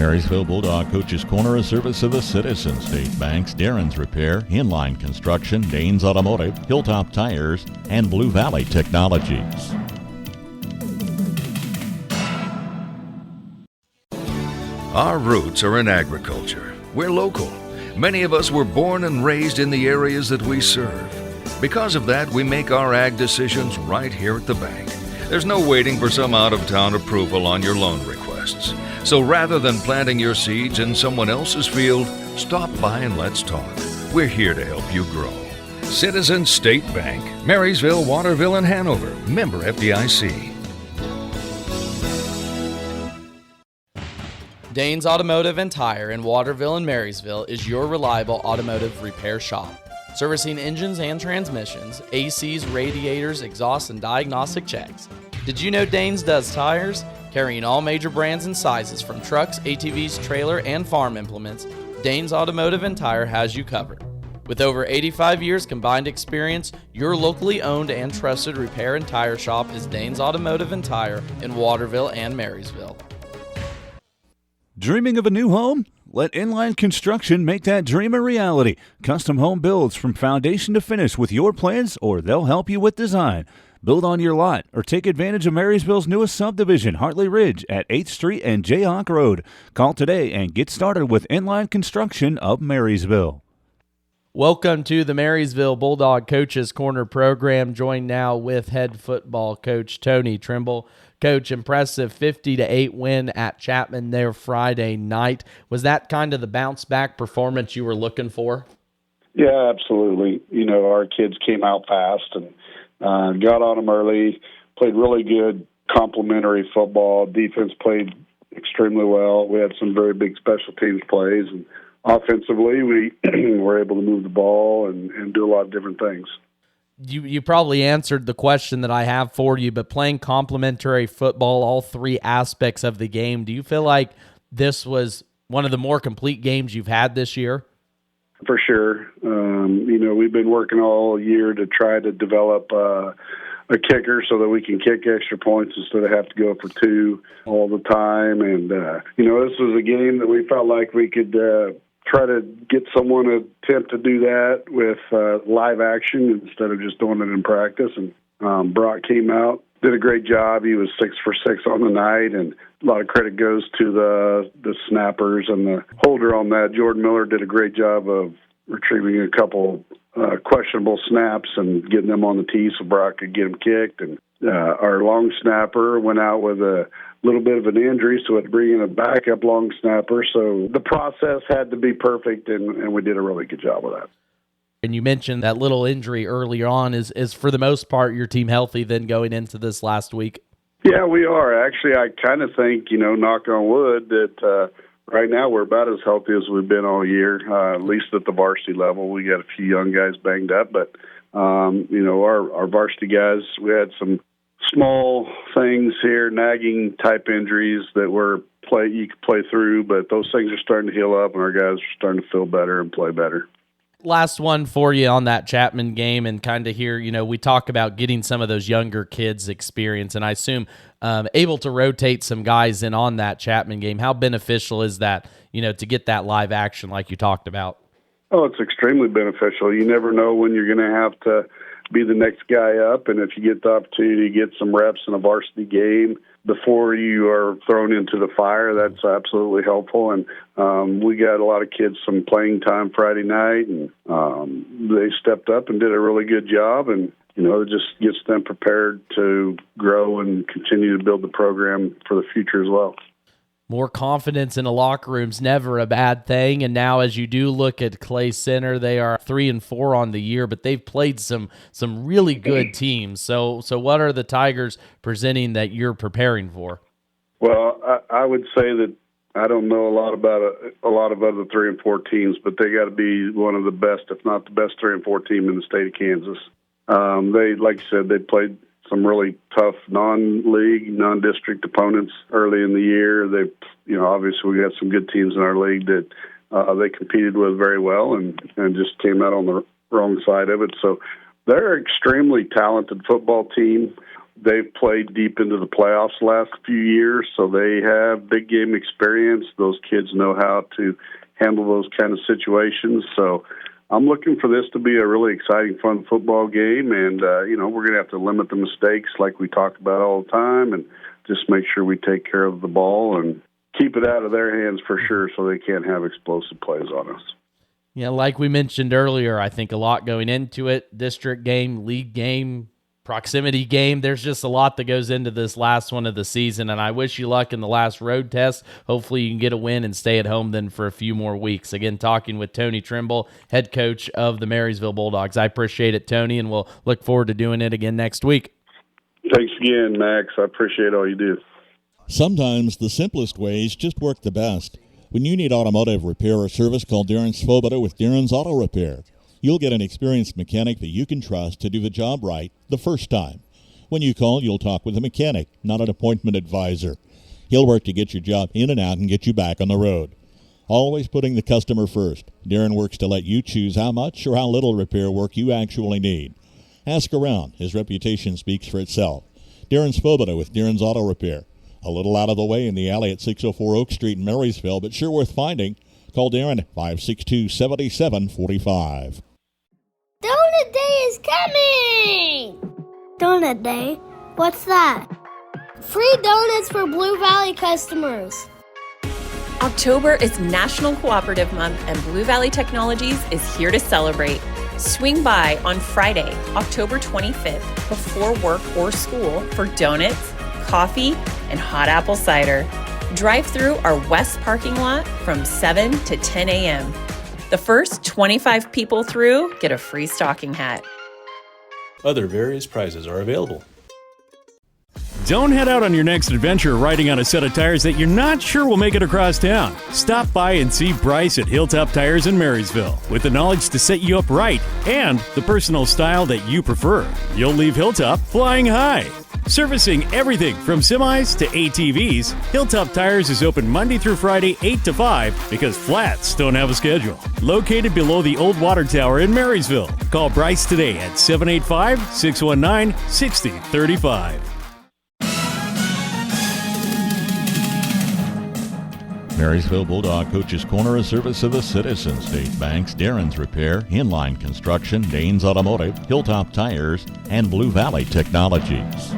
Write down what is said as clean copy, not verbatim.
Marysville Bulldog Coach's Corner, a service of the Citizen State Banks, Darren's Repair, Inline Construction, Danes Automotive, Hilltop Tires, and Blue Valley Technologies. Our roots are in agriculture. We're local. Many of us were born and raised in the areas that we serve. Because of that, we make our ag decisions right here at the bank. There's no waiting for some out-of-town approval on your loan requests. So rather than planting your seeds in someone else's field, stop by and let's talk. We're here to help you grow. Citizen State Bank, Marysville, Waterville, and Hanover. Member FDIC. Danes Automotive and Tire in Waterville and Marysville is your reliable automotive repair shop. Servicing engines and transmissions, ACs, radiators, exhaust, and diagnostic checks. Did you know Danes does tires? Carrying all major brands and sizes from trucks, ATVs, trailer, and farm implements, Danes Automotive and Tire has you covered. With over 85 years combined experience, your locally owned and trusted repair and tire shop is Danes Automotive and Tire in Waterville and Marysville. Dreaming of a new home? Let Inline Construction make that dream a reality. Custom home builds from foundation to finish with your plans, or they'll help you with design. Build on your lot or take advantage of Marysville's newest subdivision, Hartley Ridge, at 8th Street and Jayhawk Road. Call today and get started with Inline Construction of Marysville. Welcome to the Marysville Bulldog Coaches Corner program. Joined now with head football coach Tony Trimble. Coach, impressive 50-8 win at Chapman there Friday night. Was that kind of the bounce-back performance you were looking for? Yeah, absolutely. You know, our kids came out fast and got on them early, played really good complementary football. Defense played extremely well. We had some very big special teams plays. And offensively, we were able to move the ball and do a lot of different things. You probably answered the question that I have for you, but playing complementary football, all three aspects of the game, do you feel like this was one of the more complete games you've had this year? For sure. You know, we've been working all year to try to develop a kicker so that we can kick extra points instead of have to go for two all the time. And, you know, this was a game that we felt like we could try to get someone to attempt to do that with live action instead of just doing it in practice. And Brock came out, did a great job. He was 6 for 6 on the night, and a lot of credit goes to the snappers and the holder on that. Jordan Miller did a great job of retrieving a couple questionable snaps and getting them on the tee so Brock could get them kicked. And our long snapper went out with a little bit of an injury, so it bring in a backup long snapper. So the process had to be perfect, and we did a really good job of that. And you mentioned that little injury earlier on. Is for the most part your team healthy then going into this last week? Yeah, we are. Actually, I kind of think, you know, knock on wood, that right now we're about as healthy as we've been all year, at least at the varsity level. We got a few young guys banged up, but, you know, our varsity guys, we had some small things here, nagging type injuries that you could play through, but those things are starting to heal up, and our guys are starting to feel better and play better. Last one for you on that Chapman game, and kind of here, you know, we talk about getting some of those younger kids experience, and I assume able to rotate some guys in on that Chapman game. How beneficial is that, you know, to get that live action like you talked about? Oh, it's extremely beneficial. You never know when you're going to have to be the next guy up, and if you get the opportunity to get some reps in a varsity game before you are thrown into the fire, that's absolutely helpful. And we got a lot of kids some playing time Friday night, and they stepped up and did a really good job, and you know, it just gets them prepared to grow and continue to build the program for the future as well. More confidence in a locker room's never a bad thing. And now as you do look at Clay Center, they are 3-4 on the year, but they've played some really good teams. So what are the Tigers presenting that you're preparing for? Well, I would say that I don't know a lot about a lot of other 3 and 4 teams, but they got to be one of the best, if not the best 3 and 4 team in the state of Kansas. They, like you said, they played some really tough non-league, non-district opponents early in the year. They, you know, obviously we got some good teams in our league that they competed with very well and just came out on the wrong side of it. So they're an extremely talented football team. they've played deep into the playoffs the last few years, so they have big game experience. Those kids know how to handle those kind of situations. So I'm looking for this to be a really exciting, fun football game, and, we're going to have to limit the mistakes like we talk about all the time and just make sure we take care of the ball and keep it out of their hands for sure so they can't have explosive plays on us. Yeah, like we mentioned earlier, I think a lot going into it, district game, league game, proximity game. There's just a lot that goes into this last one of the season, and I wish you luck in the last road test. Hopefully you can get a win and stay at home then for a few more weeks. Again, talking with Tony Trimble, head coach of the Marysville Bulldogs. I appreciate it, Tony, and we'll look forward to doing it again next week. Thanks again, Max. I appreciate all you do. Sometimes the simplest ways just work the best. When you need automotive repair or service, call Darren Svoboda with Darren's Auto Repair. You'll get an experienced mechanic that you can trust to do the job right the first time. When you call, you'll talk with a mechanic, not an appointment advisor. He'll work to get your job in and out and get you back on the road. Always putting the customer first. Darren works to let you choose how much or how little repair work you actually need. Ask around. His reputation speaks for itself. Darren Svoboda with Darren's Auto Repair. A little out of the way in the alley at 604 Oak Street in Marysville, but sure worth finding. Call Darren at 562-7745. Donut Day is coming! Donut Day? What's that? Free donuts for Blue Valley customers. October is National Cooperative Month, and Blue Valley Technologies is here to celebrate. Swing by on Friday, October 25th, before work or school for donuts, coffee, and hot apple cider. Drive through our west parking lot from 7 to 10 a.m. The first 25 people through get a free stocking hat. Other various prizes are available. Don't head out on your next adventure riding on a set of tires that you're not sure will make it across town. Stop by and see Bryce at Hilltop Tires in Marysville with the knowledge to set you up right and the personal style that you prefer. You'll leave Hilltop flying high. Servicing everything from semis to ATVs, Hilltop Tires is open Monday through Friday 8 to 5 because flats don't have a schedule. Located below the old water tower in Marysville. Call Bryce today at 785-619-6035. Marysville Bulldog Coach's Corner, a service of the Citizen State Banks, Darren's Repair, Inline Construction, Danes Automotive, Hilltop Tires, and Blue Valley Technologies.